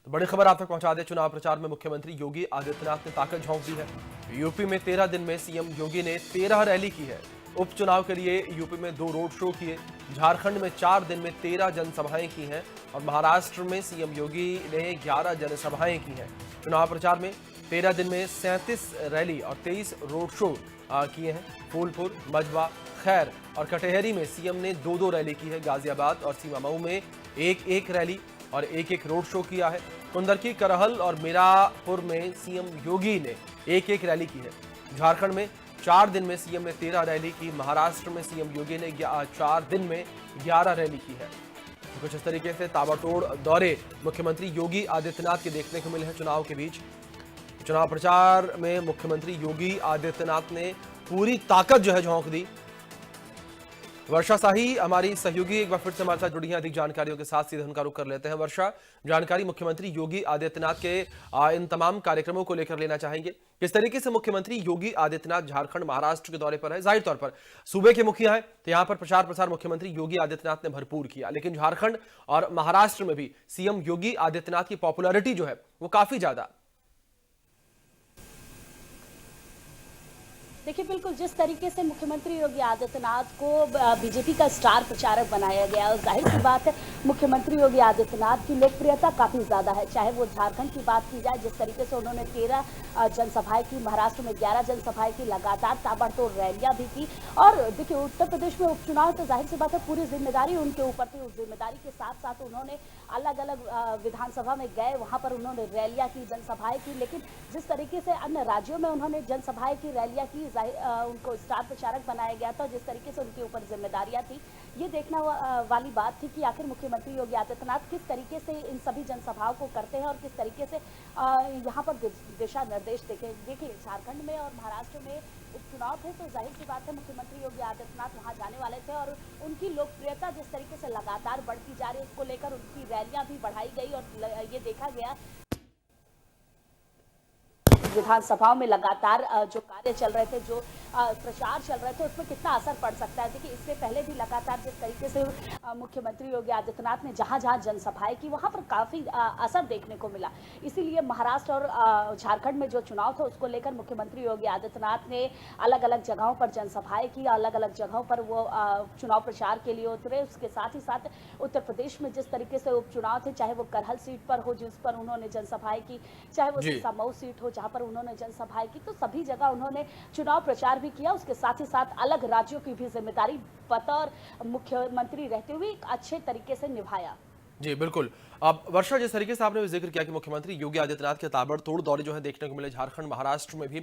तो बड़ी खबर आप तक पहुंचा दे। चुनाव प्रचार में मुख्यमंत्री योगी आदित्यनाथ ने ताकत झोंक दी है। यूपी में 13 दिन में सीएम योगी ने 13 रैली की है। उपचुनाव के लिए यूपी में 2 रोड शो किए। झारखंड में 4 दिन में 13 जनसभाएं की हैं और महाराष्ट्र में सीएम योगी ने 11 जनसभाएं की हैं। चुनाव प्रचार में 13 दिन में 37 रैली और 23 रोड शो किए हैं। फूलपुर, मजबा, खैर और कटेहरी में सीएम ने 2-2 रैली की है। गाजियाबाद और सीमामऊ में 1-1 रैली और 1-1 रोड शो किया है। कुंदरकी, करहल और मीरापुर में सीएम योगी ने 1-1 रैली की है। झारखंड में 4 दिन में सीएम ने 13 रैली की। महाराष्ट्र में सीएम योगी ने 4 दिन में 11 रैली की है। तो कुछ इस तरीके से ताबड़तोड़ दौरे मुख्यमंत्री योगी आदित्यनाथ के देखने को मिले हैं चुनाव के बीच। चुनाव प्रचार में मुख्यमंत्री योगी आदित्यनाथ ने पूरी ताकत जो है झोंक दी। वर्षा शाही हमारी सहयोगी एक बार फिर से हमारे साथ जुड़ी हैं अधिक जानकारियों के साथ। सीधे उनका रुख कर लेते हैं। वर्षा, जानकारी मुख्यमंत्री योगी आदित्यनाथ के इन तमाम कार्यक्रमों को लेकर लेना चाहेंगे। किस तरीके से मुख्यमंत्री योगी आदित्यनाथ झारखंड, महाराष्ट्र के दौरे पर है? जाहिर तौर पर सूबे के मुखिया हैं तो यहां पर प्रचार प्रसार मुख्यमंत्री योगी आदित्यनाथ ने भरपूर किया, लेकिन झारखंड और महाराष्ट्र में भी सीएम योगी आदित्यनाथ की पॉपुलैरिटी जो है वो काफी ज्यादा। देखिए, बिल्कुल जिस तरीके से मुख्यमंत्री योगी आदित्यनाथ को बीजेपी का स्टार प्रचारक बनाया गया है, जाहिर सी बात है मुख्यमंत्री योगी आदित्यनाथ की लोकप्रियता काफ़ी ज़्यादा है। चाहे वो झारखंड की बात की जाए, जिस तरीके से उन्होंने 13 जनसभाएं की, महाराष्ट्र में 11 जनसभाएं की, लगातार ताबड़तोड़ रैलियां भी की। और देखिए, उत्तर प्रदेश में उपचुनाव तो जाहिर सी बात है पूरी जिम्मेदारी उनके ऊपर थी। उस जिम्मेदारी के साथ साथ उन्होंने अलग अलग विधानसभा में गए, वहाँ पर उन्होंने रैलियाँ की, जनसभाएँ की। लेकिन जिस तरीके से अन्य राज्यों में उन्होंने जनसभाएँ की, रैलियाँ की, उनको स्टार प्रचारक बनाया गया था, जिस तरीके से उनके ऊपर जिम्मेदारियां थी, ये देखना वाली बात थी कि आखिर मुख्यमंत्री योगी आदित्यनाथ किस तरीके से इन सभी जनसभाओं को करते हैं और किस तरीके से यहाँ पर दिशा निर्देश देखिए झारखंड में और महाराष्ट्र में उपचुनाव थे, तो जाहिर सी बात है मुख्यमंत्री योगी आदित्यनाथ वहाँ जाने वाले थे। और उनकी लोकप्रियता जिस तरीके से लगातार बढ़ती जा रही है, उसको लेकर उनकी रैलियां भी बढ़ाई गई और ये देखा गया विधानसभाओं में लगातार जो कार्य चल रहे थे, जो प्रचार चल रहे थे, उसमें कितना असर पड़ सकता है। देखिए, इससे पहले भी लगातार जिस तरीके से मुख्यमंत्री योगी आदित्यनाथ ने जहां जहां जनसभाएं की, वहां पर काफ़ी असर देखने को मिला। इसीलिए महाराष्ट्र और झारखंड में जो चुनाव था, उसको लेकर मुख्यमंत्री योगी आदित्यनाथ ने अलग अलग जगहों पर जनसभाएं की, अलग अलग जगहों पर वो चुनाव प्रचार के लिए उतरे। उसके साथ ही साथ उत्तर प्रदेश में जिस तरीके से उपचुनाव थे, चाहे वो करहल सीट पर हो जिस पर उन्होंने जनसभाएं की, चाहे वो सीमामऊ सीट हो जहां पर उन्होंने जनसभाएं की, तो सभी जगह उन्होंने चुनाव प्रचार भी किया। उसके साथ ही साथ अलग राज्यों की भी जिम्मेदारी बतौर मुख्यमंत्री रहते हुए एक अच्छे तरीके से निभाया। जी बिल्कुल। अब वर्षा, जिस तरीके से आपने जिक्र किया कि मुख्यमंत्री योगी आदित्यनाथ के ताबड़तोड़ दौरे जो है देखने को मिले झारखंड, महाराष्ट्र में भी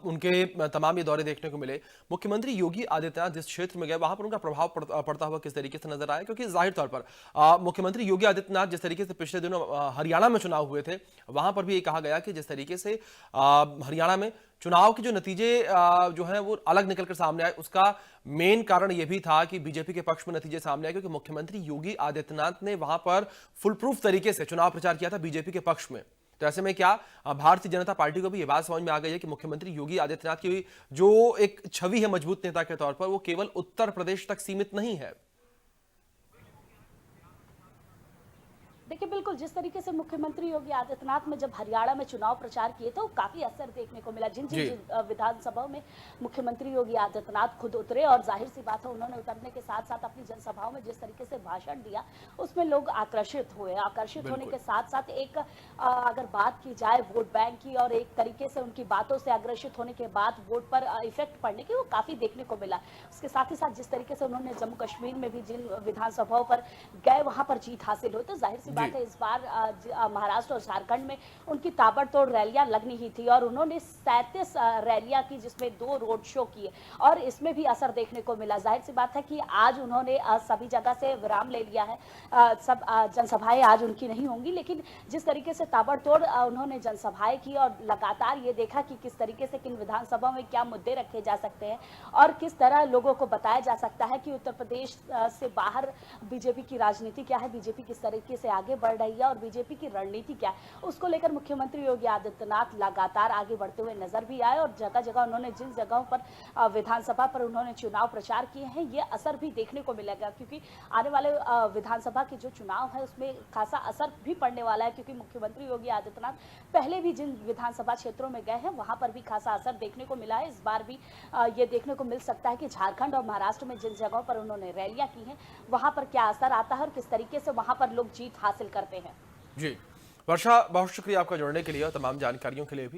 उनके तमाम ये दौरे देखने को मिले। मुख्यमंत्री योगी आदित्यनाथ जिस क्षेत्र में गए वहां पर उनका प्रभाव पड़ता हुआ किस तरीके से नजर आया? क्योंकि जाहिर तौर पर मुख्यमंत्री योगी आदित्यनाथ जिस तरीके से पिछले दिनों हरियाणा में चुनाव हुए थे, वहां पर भी ये कहा गया कि जिस तरीके से हरियाणा में चुनाव के जो नतीजे जो हैं वो अलग निकलकर सामने आए, उसका मेन कारण यह भी था कि बीजेपी के पक्ष में नतीजे सामने आए, क्योंकि मुख्यमंत्री योगी आदित्यनाथ ने वहां पर फुल प्रूफ तरीके से चुनाव प्रचार किया था बीजेपी के पक्ष में। तो ऐसे में क्या भारतीय जनता पार्टी को भी यह बात समझ में आ गई है कि मुख्यमंत्री योगी आदित्यनाथ की जो एक छवि है मजबूत नेता के तौर पर, वो केवल उत्तर प्रदेश तक सीमित नहीं है? देखिए, बिल्कुल जिस तरीके से मुख्यमंत्री योगी आदित्यनाथ ने जब हरियाणा में चुनाव प्रचार किए तो काफी असर देखने को मिला। जिन विधानसभाओं में मुख्यमंत्री योगी आदित्यनाथ खुद उतरे, और जाहिर सी बात है उन्होंने उतरने के साथ साथ अपनी जनसभाओं में जिस तरीके से भाषण दिया, उसमें लोग आकर्षित हुए। आकर्षित होने के साथ साथ एक अगर बात की जाए वोट बैंक की, और एक तरीके से उनकी बातों से आकर्षित होने के बाद वोट पर इफेक्ट पड़ने की, वो काफी देखने को मिला। उसके साथ ही साथ जिस तरीके से उन्होंने जम्मू कश्मीर में भी जिन विधानसभाओं पर गए वहां पर जीत हासिल हुई, तो जाहिर सी बात है इस बार महाराष्ट्र और झारखंड में उनकी ताबड़तोड़ रैलियां लगनी ही थी। और उन्होंने 37 रैलियां की, जिसमें 2 रोड शो किए, और इसमें भी असर देखने को मिला। जाहिर सी बात है कि आज उन्होंने सभी जगह से विराम ले लिया है, सब जनसभाएं आज उनकी नहीं होंगी, लेकिन जिस तरीके से ताबड़तोड़ उन्होंने जनसभाएं की और लगातार ये देखा कि किस तरीके से किन विधानसभाओं में क्या मुद्दे रखे जा सकते हैं और किस तरह लोगों को बताया जा सकता है कि उत्तर प्रदेश से बाहर बीजेपी की राजनीति क्या है, बीजेपी किस तरीके से आगे आगे बढ़ रही है और बीजेपी की रणनीति क्या है, उसको लेकर मुख्यमंत्री योगी आदित्यनाथ लगातार आगे बढ़ते हुए नजर भी आए। और जगह जगह उन्होंने जिन जगहों पर विधानसभा पर उन्होंने चुनाव प्रचार किए हैं, ये असर भी देखने को मिलेगा, क्योंकि आने वाले विधानसभा के जो चुनाव है उसमें खासा असर भी पड़ने वाला है, क्योंकि मुख्यमंत्री योगी आदित्यनाथ पहले भी जिन विधानसभा क्षेत्रों में गए हैं वहां पर भी खासा असर देखने को मिला है। इस बार भी ये देखने को मिल सकता है कि झारखंड और महाराष्ट्र में जिन जगहों पर उन्होंने रैलियां की हैं वहां पर क्या असर आता है और किस तरीके से वहां पर लोग जीत हासिल करते हैं। जी वर्षा, बहुत शुक्रिया आपका जुड़ने के लिए और तमाम जानकारियों के लिए भी।